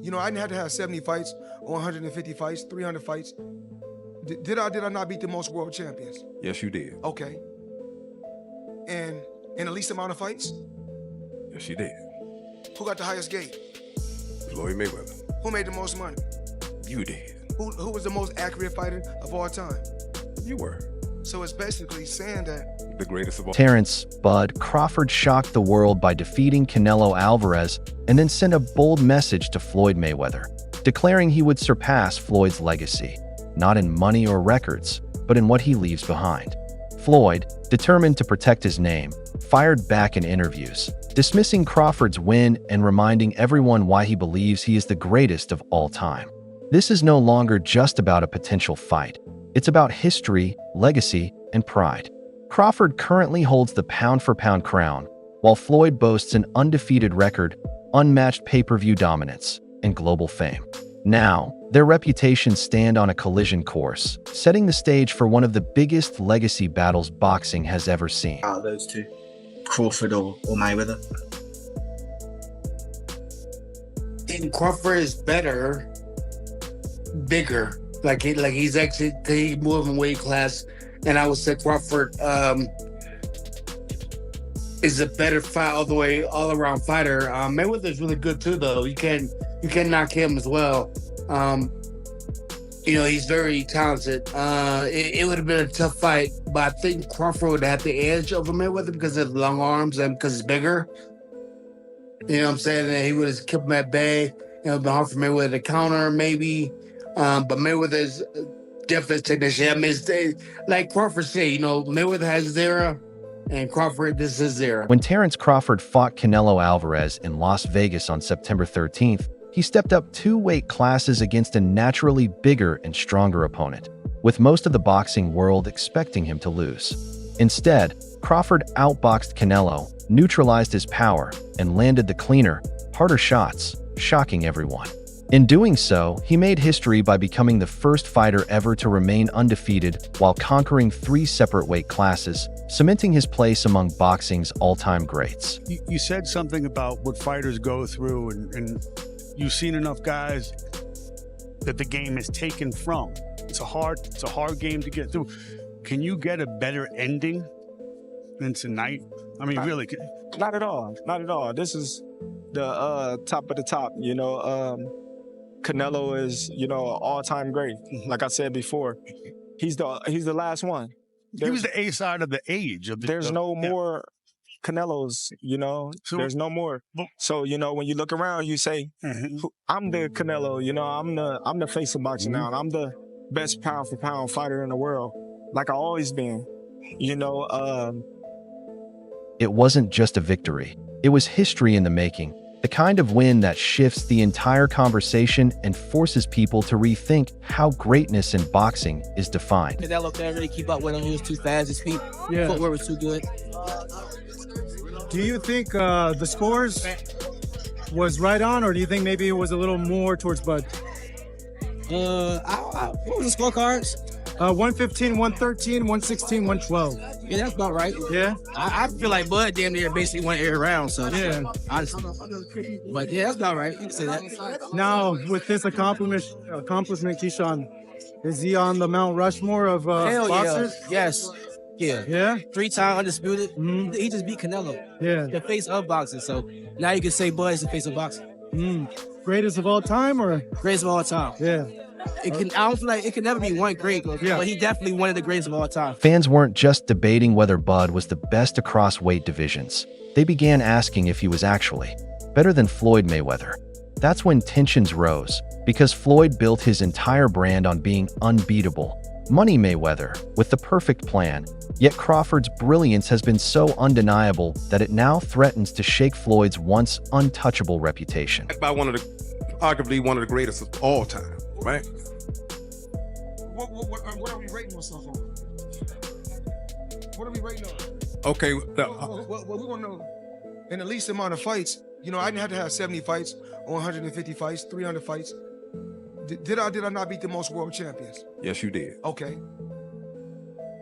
You know, I didn't have to have 70 fights or 150 fights, 300 fights. Did I not beat the most world champions? Yes, you did. Okay. And in the least amount of fights? Yes, you did. Who got the highest gate? Floyd Mayweather. Who made the most money? You did. Who was the most accurate fighter of all time? You were. So it's basically saying that the greatest of all. Terence "Bud" Crawford shocked the world by defeating Canelo Alvarez and then sent a bold message to Floyd Mayweather, declaring he would surpass Floyd's legacy, not in money or records, but in what he leaves behind. Floyd, determined to protect his name, fired back in interviews, dismissing Crawford's win and reminding everyone why he believes he is the greatest of all time. This is no longer just about a potential fight. It's about history, legacy, and pride. Crawford currently holds the pound-for-pound crown, while Floyd boasts an undefeated record, unmatched pay-per-view dominance, and global fame. Now, their reputations stand on a collision course, setting the stage for one of the biggest legacy battles boxing has ever seen. Out of those two, Crawford or Mayweather? I think Crawford is better, bigger. Like he's actually moving weight class, and I would say Crawford is a better fight all around fighter. Mayweather's really good too, though. You can knock him as well. You know, he's very talented. It would have been a tough fight, but I think Crawford would have the edge over Mayweather because of the long arms and because he's bigger. You know what I'm saying? And he would have kept him at bay. You know, been hard for Mayweather to counter, maybe. But Mayweather's definitely technician. I mean, like Crawford said, you know, Mayweather has his era, and Crawford, this is his era. When Terence Crawford fought Canelo Alvarez in Las Vegas on September 13th, he stepped up 2 weight classes against a naturally bigger and stronger opponent, with most of the boxing world expecting him to lose. Instead, Crawford outboxed Canelo, neutralized his power, and landed the cleaner, harder shots, shocking everyone. In doing so, he made history by becoming the first fighter ever to remain undefeated while conquering 3 separate weight classes, cementing his place among boxing's all-time greats. You said something about what fighters go through, and you've seen enough guys that the game is taken from. It's a hard game to get through. Can you get a better ending than tonight? I mean, really? Not at all. Not at all. This is the top of the top, you know. Canelo is, you know, an all-time great. Like I said before, he's the last one. He was the A side of the age. There's no more Canelos, you know. There's no more. So, you know, when you look around, you say, I'm the Canelo, you know, I'm the face of boxing now, and I'm the best pound-for-pound fighter in the world, like I always been, you know. It wasn't just a victory. It was history in the making. The kind of win that shifts the entire conversation and forces people to rethink how greatness in boxing is defined. Canelo can't really keep up with him. He was too fast. His feet, footwork was too good. Do you think the scores was right on, or do you think maybe it was a little more towards Bud? What was the scorecards? 115, 113, 116, 112. Yeah, that's about right. Yeah? I feel like Bud damn near basically went every round, so yeah. Honestly. But yeah, that's about right. You can say that. Now, with this accomplishment, Keyshawn, is he on the Mount Rushmore of boxers? Yeah. Yes. Yeah. Yeah? 3-time undisputed. He just beat Canelo. Yeah. The face of boxing. So now you can say Bud is the face of boxing. Greatest of all time, or? Greatest of all time. Yeah. I don't feel like it can never be one great, but he definitely one of the greatest of all time. Fans weren't just debating whether Bud was the best across weight divisions. They began asking if he was actually better than Floyd Mayweather. That's when tensions rose, because Floyd built his entire brand on being unbeatable. Money Mayweather, with the perfect plan. Yet Crawford's brilliance has been so undeniable that it now threatens to shake Floyd's once untouchable reputation. By arguably one of the greatest of all time. Right? What are we rating ourselves on? What are we rating on? Okay. Well, we want to know, in the least amount of fights, you know, I didn't have to have 70 fights or 150 fights, 300 fights. Did I not beat the most world champions? Yes, you did. Okay.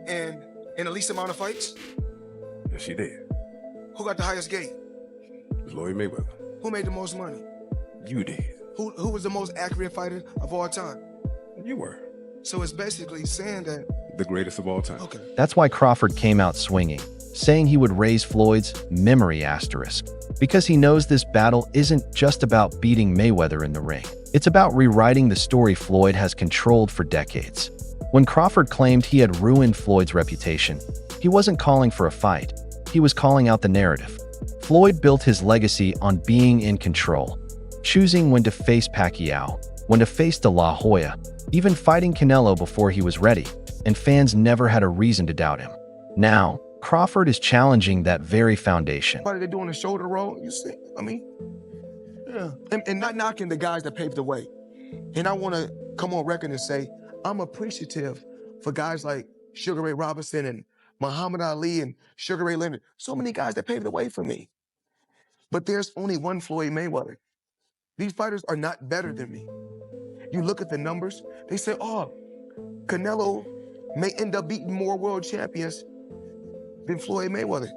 And in the least amount of fights? Yes, you did. Who got the highest gate? Floyd Mayweather. Who made the most money? You did. who was the most accurate fighter of all time? You were So it's basically saying that. the greatest of all time. Okay. That's why Crawford came out swinging, saying he would raise Floyd's memory asterisk, because he knows this battle isn't just about beating Mayweather in the ring. It's about rewriting the story Floyd has controlled for decades. When Crawford claimed he had ruined Floyd's reputation, he wasn't calling for a fight. He was calling out the narrative. Floyd built his legacy on being in control, choosing when to face Pacquiao, when to face De La Hoya, even fighting Canelo before he was ready, and fans never had a reason to doubt him. Now, Crawford is challenging that very foundation. Why are they doing a shoulder roll? You see, I mean, yeah. And not knocking the guys that paved the way. And I want to come on record and say, I'm appreciative for guys like Sugar Ray Robinson and Muhammad Ali and Sugar Ray Leonard. So many guys that paved the way for me. But there's only one Floyd Mayweather. These fighters are not better than me. You look at the numbers, they say, oh, Canelo may end up beating more world champions than Floyd Mayweather.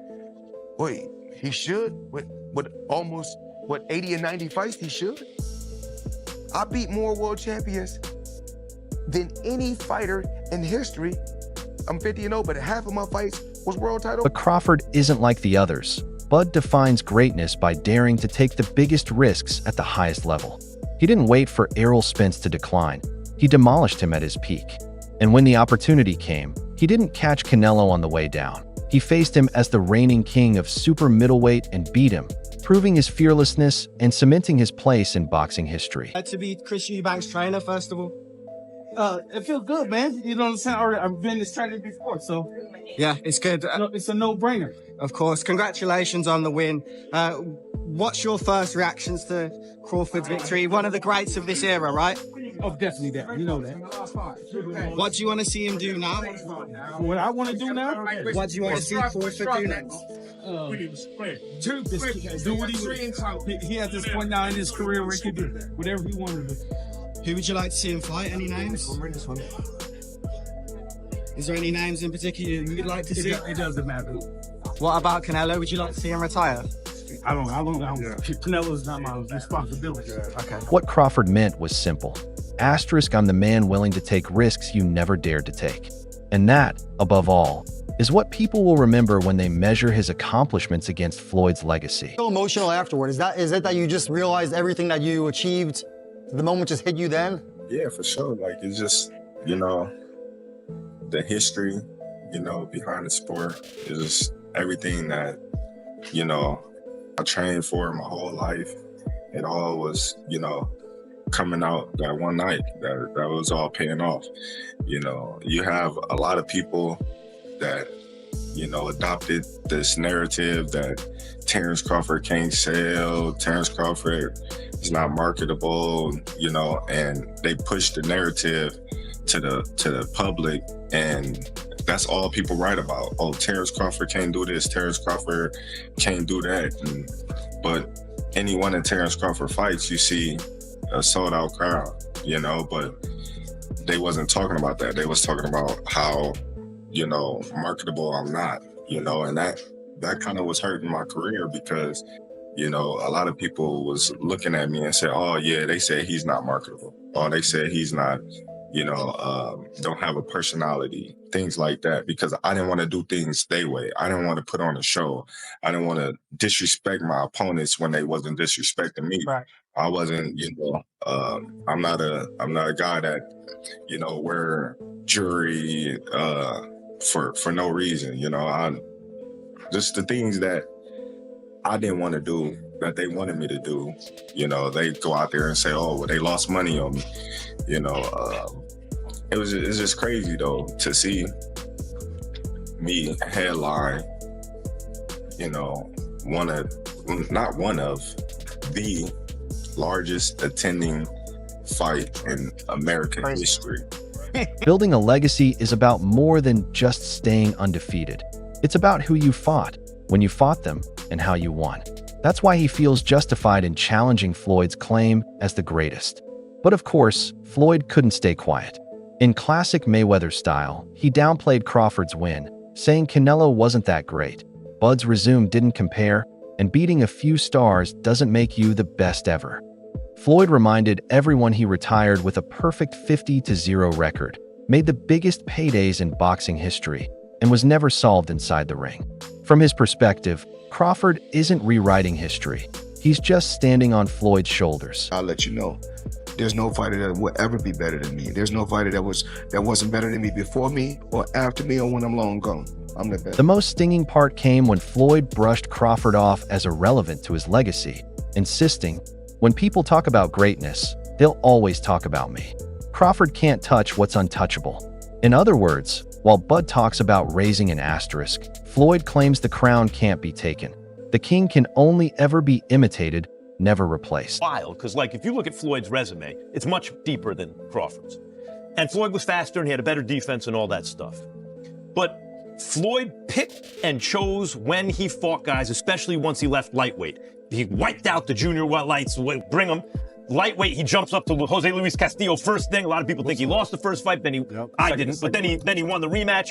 Wait, he should? With almost, 80 and 90 fights? He should? I beat more world champions than any fighter in history. I'm 50-0, but half of my fights was world title. But Crawford isn't like the others. Bud defines greatness by daring to take the biggest risks at the highest level. He didn't wait for Errol Spence to decline. He demolished him at his peak. And when the opportunity came, he didn't catch Canelo on the way down. He faced him as the reigning king of super middleweight and beat him, proving his fearlessness and cementing his place in boxing history. To be Chris Eubank's trainer, first of all. It feels good, man. You know what I'm saying? I've been this trainer before, so. Yeah, it's good. It's a no-brainer. Of course. Congratulations on the win. What's your first reactions to Crawford's victory? One of the greats of this era, right? Oh, definitely that. You know that. What do you want to see him do now? What I want to do now? What do you want to see Crawford do next? Do what he has this point now in his career where he can do whatever he wanted to do. Who would you like to see him fight? Any names? Is there any names in particular you'd like to see? It doesn't matter. What about Canelo? Would you like to see him retire? I don't. Canelo's not my responsibility. Okay. What Crawford meant was simple. Asterisk, I'm the man willing to take risks you never dared to take. And that, above all, is what people will remember when they measure his accomplishments against Floyd's legacy. So emotional afterward. Is it that you just realized everything that you achieved? The moment just hit you then? Yeah, for sure. Like, it's just, the history, behind the sport is just everything that, I trained for my whole life. It all was, coming out that one night. That was all paying off. You have a lot of people that, adopted this narrative that Terence Crawford can't sell, Terence Crawford is not marketable, and they push the narrative to the public, and that's all people write about. Oh, Terence Crawford can't do this, Terence Crawford can't do that. But any one of Terence Crawford fights, you see a sold out crowd, but they wasn't talking about that. They was talking about how, marketable I'm not, and that kind of was hurting my career because, a lot of people was looking at me and said, oh yeah, they said he's not marketable. Or they said he's not, don't have a personality, things like that, because I didn't want to do things their way. I didn't want to put on a show. I didn't want to disrespect my opponents when they wasn't disrespecting me. Right. I wasn't, I'm not a guy that, wear jewelry for no reason. Just the things that I didn't want to do that they wanted me to do. They go out there and say, oh, well, they lost money on me. It's just crazy though to see me headline, not one of the largest attending fight in American history. Building a legacy is about more than just staying undefeated. It's about who you fought, when you fought them, and how you won. That's why he feels justified in challenging Floyd's claim as the greatest. But of course, Floyd couldn't stay quiet. In classic Mayweather style, he downplayed Crawford's win, saying Canelo wasn't that great. Bud's resume didn't compare, and beating a few stars doesn't make you the best ever. Floyd reminded everyone he retired with a perfect 50-0 record, made the biggest paydays in boxing history, and was never solved inside the ring. From his perspective, Crawford isn't rewriting history. He's just standing on Floyd's shoulders. I'll let you know, there's no fighter that will ever be better than me. There's no fighter that wasn't better than me before me or after me or when I'm long gone. I'm the best. The most stinging part came when Floyd brushed Crawford off as irrelevant to his legacy, insisting, "When people talk about greatness, they'll always talk about me. Crawford can't touch what's untouchable." In other words, while Bud talks about raising an asterisk, Floyd claims the crown can't be taken. The king can only ever be imitated, never replaced. Wild, because like if you look at Floyd's resume, it's much deeper than Crawford's. And Floyd was faster and he had a better defense and all that stuff. But Floyd picked and chose when he fought guys, especially once he left lightweight. He wiped out the junior welterweights, bring him. Lightweight, he jumps up to Jose Luis Castillo first thing. A lot of people think he lost the first fight, I didn't, but then he won the rematch.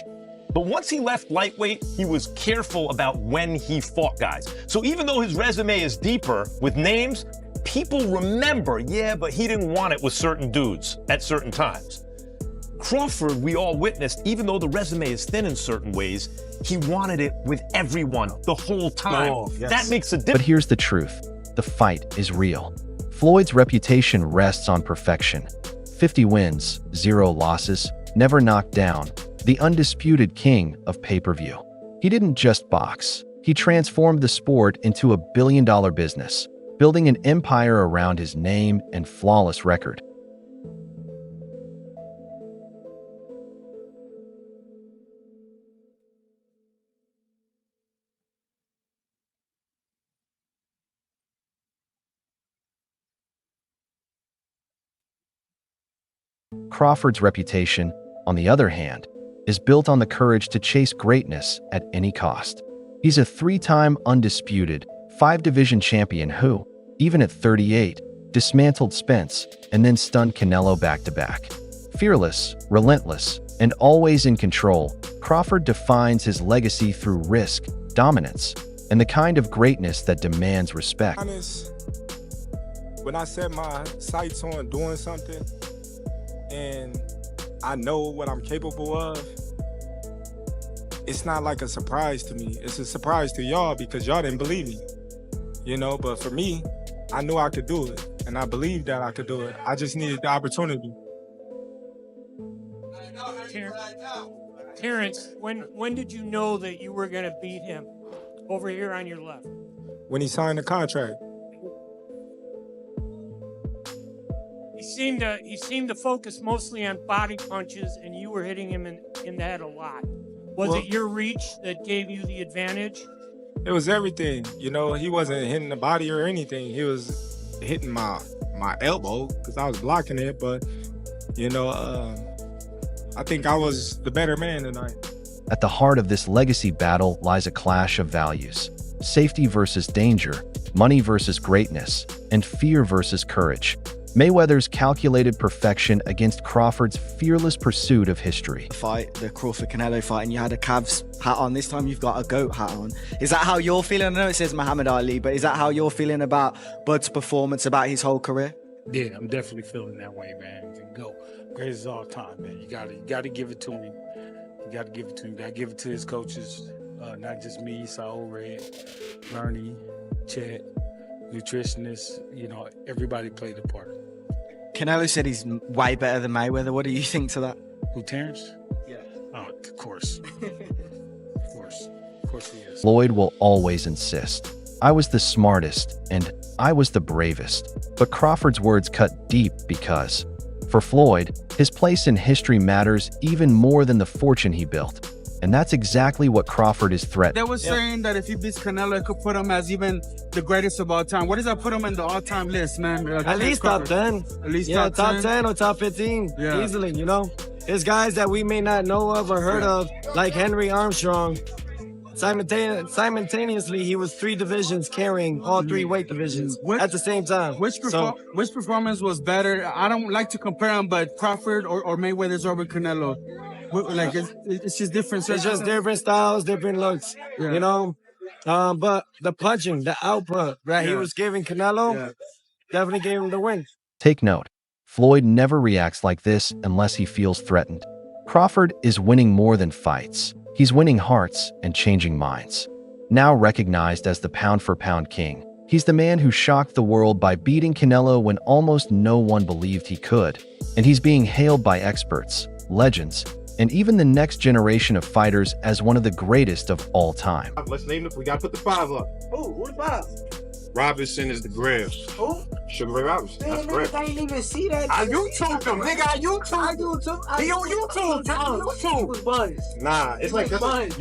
But once he left lightweight, he was careful about when he fought guys. So even though his resume is deeper with names, people remember, yeah, but he didn't want it with certain dudes at certain times. Crawford, we all witnessed, even though the resume is thin in certain ways, he wanted it with everyone the whole time. Oh, yes. That makes a difference. But here's the truth. The fight is real. Floyd's reputation rests on perfection. 50 wins, 0 losses, never knocked down. The undisputed king of pay-per-view. He didn't just box. He transformed the sport into a billion-dollar business, building an empire around his name and flawless record. Crawford's reputation, on the other hand, is built on the courage to chase greatness at any cost. He's a 3-time undisputed, 5-division champion who, even at 38, dismantled Spence and then stunned Canelo back-to-back. Fearless, relentless, and always in control, Crawford defines his legacy through risk, dominance, and the kind of greatness that demands respect. When I set my sights on doing something, and I know what I'm capable of, it's not like a surprise to me. It's a surprise to y'all because y'all didn't believe me, you know? But for me, I knew I could do it, and I believed that I could do it. I just needed the opportunity. Terence, when did you know that you were gonna beat him? Over here on your left. When he signed the contract. He seemed to focus mostly on body punches, and you were hitting him in the head a lot. Was it your reach that gave you the advantage? It was everything. You know, he wasn't hitting the body or anything. He was hitting my elbow because I was blocking it. But, you know, I think I was the better man tonight. At the heart of this legacy battle lies a clash of values. Safety versus danger, money versus greatness, and fear versus courage. Mayweather's calculated perfection against Crawford's fearless pursuit of history. The Crawford-Canelo fight, and you had a Cavs hat on. This time you've got a GOAT hat on. Is that how you're feeling? I know it says Muhammad Ali, but is that how you're feeling about Bud's performance, about his whole career? Yeah, I'm definitely feeling that way, man. Go. Greatest of all time, man. You gotta give it to him. You gotta give it to him. You gotta give it to his coaches. Not just me, Saul Red, Bernie, Chet, nutritionists, you know, everybody played a part. Canelo said he's way better than Mayweather. What do you think to that? Who, Terence? Yeah. Oh, of course. Of course he is. Floyd will always insist, "I was the smartest and I was the bravest." But Crawford's words cut deep because, for Floyd, his place in history matters even more than the fortune he built. And that's exactly what Crawford is threatening. They were saying that if he beats Canelo, it could put him as even the greatest of all time. What does that put him in the all-time list, man? At least top 10. At least top 10. top 10 or top 15, easily, you know? There's guys that we may not know of or heard of, like Henry Armstrong. Simultaneously, he was 3 divisions carrying all 3 weight divisions at the same time. Which performance was better? I don't like to compare them, but Crawford or Mayweather's over Canelo. Like it's just different. It's just different styles, different looks, you know. But the punching, the output that he was giving Canelo, definitely gave him the win. Take note, Floyd never reacts like this unless he feels threatened. Crawford is winning more than fights. He's winning hearts and changing minds. Now recognized as the pound-for-pound king, he's the man who shocked the world by beating Canelo when almost no one believed he could. And he's being hailed by experts, legends, and even the next generation of fighters as one of the greatest of all time. Let's name it. We got to put the 5 up. Who's five? Robinson is the Grab. Who? Sugar Ray Robinson. That's correct. I didn't even see that. I YouTubed him, nigga. I YouTubed him. He on YouTube. He was buzzed. Nah, it's like buzzed.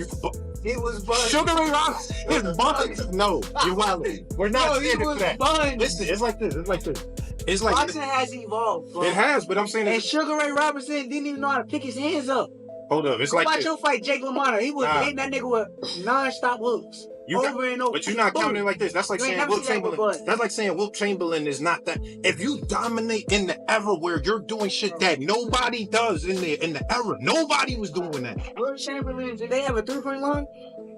He was buzzed. Sugar Ray Robinson is buzzed. No, you're wilding. We're not standing for that. Buzzed. Listen, it's like this. It's like this. It's like boxing has evolved, bro. It has, but I'm saying and Sugar Ray Robinson didn't even know how to pick his hands up. Hold up, it's like watch this. him fight Jake LaMotta. He was hitting that nigga with non-stop hooks. Over and over. But you're not counting like this. That's like saying Wilt Chamberlain. That's like saying Wilt Chamberlain is not that. If you dominate in the era where you're doing shit that nobody does in the era, nobody was doing that. Wilt Chamberlain, did they have a 3-point line?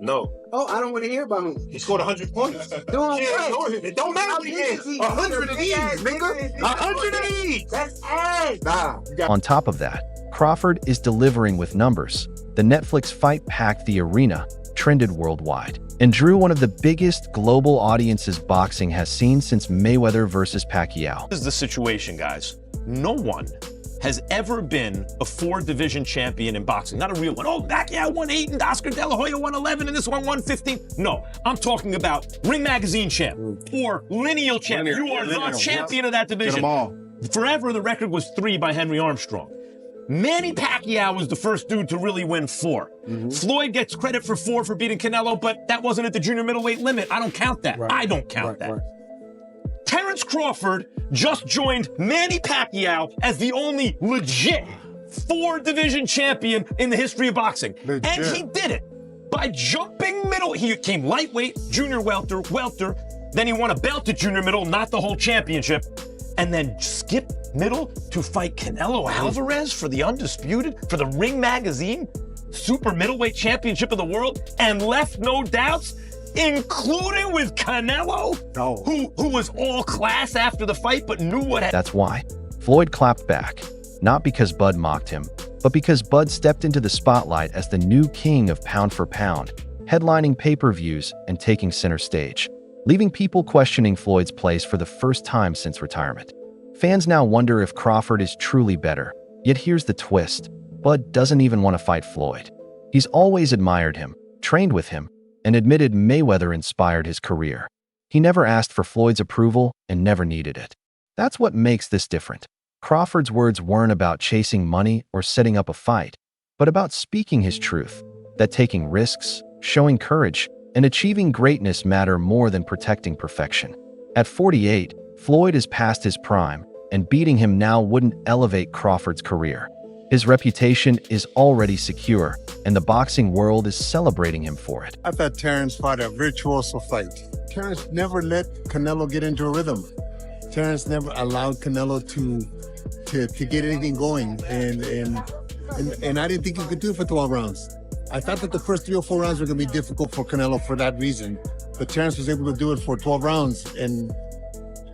No. Oh, I don't want to hear about him. He scored 100 points. Doing what? It don't matter. 100 of these, nigga. 100 of these. That's ass. Nah. On top of that, Crawford is delivering with numbers. The Netflix fight packed the arena, trended worldwide, and drew one of the biggest global audiences boxing has seen since Mayweather versus Pacquiao. This is the situation, guys. No one has ever been a 4-division champion in boxing. Not a real one. Oh, Pacquiao won 8 and Oscar De La Hoya won 11 and this one won 15. No, I'm talking about Ring Magazine champ or lineal champ. You are the champion of that division. Get them all. Forever, the record was 3 by Henry Armstrong. Manny Pacquiao was the first dude to really win 4. Floyd gets credit for 4 for beating Canelo, but that wasn't at the junior middleweight limit. I don't count that. I don't count that. Terence Crawford just joined Manny Pacquiao as the only legit 4-division champion in the history of boxing. And he did it by jumping middle. He came lightweight, junior welter, then he won a belt at junior middle, not the whole championship, and then skipped middle to fight Canelo Alvarez for the undisputed, for the Ring Magazine super middleweight championship of the world, and left no doubts, including with Canelo, who was all class after the fight, but knew what happened. That's why Floyd clapped back, not because Bud mocked him, but because Bud stepped into the spotlight as the new king of pound for pound, headlining pay-per-views and taking center stage, leaving people questioning Floyd's place for the first time since retirement. Fans now wonder if Crawford is truly better. Yet here's the twist. Bud doesn't even want to fight Floyd. He's always admired him, trained with him, and admitted Mayweather inspired his career. He never asked for Floyd's approval and never needed it. That's what makes this different. Crawford's words weren't about chasing money or setting up a fight, but about speaking his truth, that taking risks, showing courage, and achieving greatness matter more than protecting perfection. At 48, Floyd is past his prime, and beating him now wouldn't elevate Crawford's career. His reputation is already secure, and the boxing world is celebrating him for it. I thought Terence fought a virtuoso fight. Terence never let Canelo get into a rhythm. Terence never allowed Canelo to get anything going, and I didn't think he could do it for 12 rounds. I thought that the first 3 or 4 rounds were going to be difficult for Canelo for that reason, but Terence was able to do it for 12 rounds, and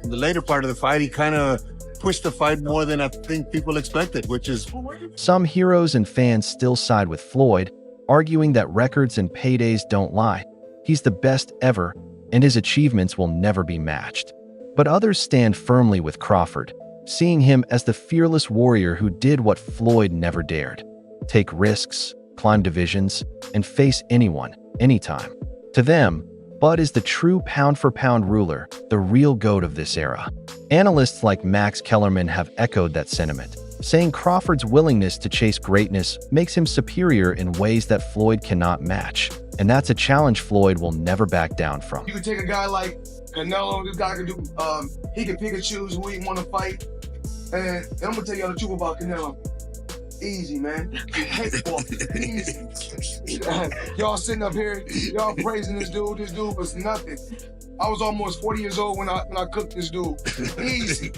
in the later part of the fight, he kind of pushed the fight more than I think people expected, which is... Some heroes and fans still side with Floyd, arguing that records and paydays don't lie. He's the best ever, and his achievements will never be matched. But others stand firmly with Crawford, seeing him as the fearless warrior who did what Floyd never dared: take risks, climb divisions, and face anyone, anytime. To them, Bud is the true pound-for-pound ruler, the real GOAT of this era. Analysts like Max Kellerman have echoed that sentiment, saying Crawford's willingness to chase greatness makes him superior in ways that Floyd cannot match. And that's a challenge Floyd will never back down from. You can take a guy like Canelo, this guy can do, he can pick and choose who he want to fight. And I'm going to tell y'all the truth about Canelo. Easy, man. Easy. Y'all sitting up here, y'all praising this dude. This dude was nothing. I was almost 40 years old when I cooked this dude. Easy.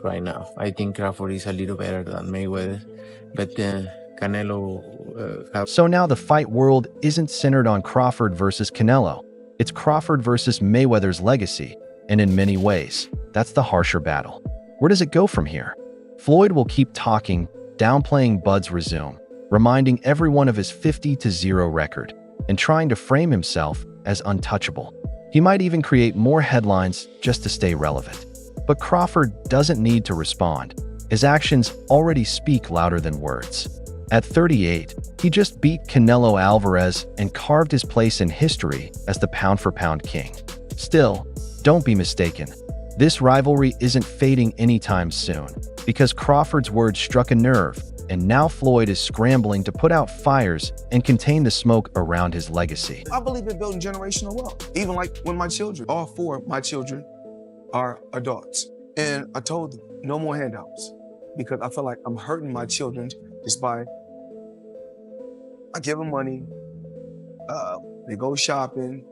Right now, I think Crawford is a little better than Mayweather, but Canelo... So now the fight world isn't centered on Crawford versus Canelo. It's Crawford versus Mayweather's legacy, and in many ways, That's the harsher battle. Where does it go from here? Floyd will keep talking, downplaying Bud's resume, reminding everyone of his 50-0 record, and trying to frame himself as untouchable. He might even create more headlines just to stay relevant. But Crawford doesn't need to respond. His actions already speak louder than words. At 38, he just beat Canelo Alvarez and carved his place in history as the pound-for-pound king. Still, don't be mistaken. This rivalry isn't fading anytime soon, because Crawford's words struck a nerve, and now Floyd is scrambling to put out fires and contain the smoke around his legacy. I believe in building generational wealth. Even like when my children, all 4 of my children are adults. And I told them, no more handouts, because I feel like I'm hurting my children just by, I give them money, they go shopping,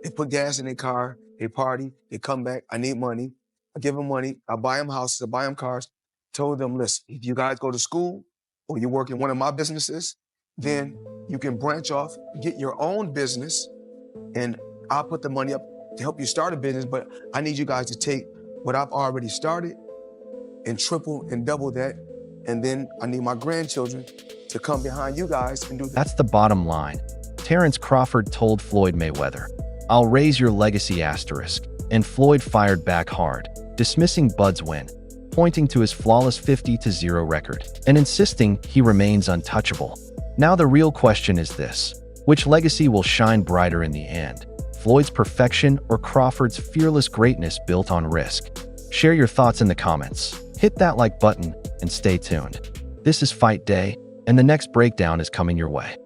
they put gas in their car, they party, they come back, I need money. I give them money, I buy them houses, I buy them cars. Told them, listen, if you guys go to school or you work in one of my businesses, then you can branch off, get your own business, and I'll put the money up to help you start a business, but I need you guys to take what I've already started and triple and double that, and then I need my grandchildren to come behind you guys and do that. That's the bottom line. Terence Crawford told Floyd Mayweather, "I'll raise your legacy asterisk," and Floyd fired back hard, dismissing Bud's win, pointing to his flawless 50-0 record, and insisting he remains untouchable. Now the real question is this: which legacy will shine brighter in the end? Floyd's perfection or Crawford's fearless greatness built on risk? Share your thoughts in the comments. Hit that like button and stay tuned. This is Fight Day, and the next breakdown is coming your way.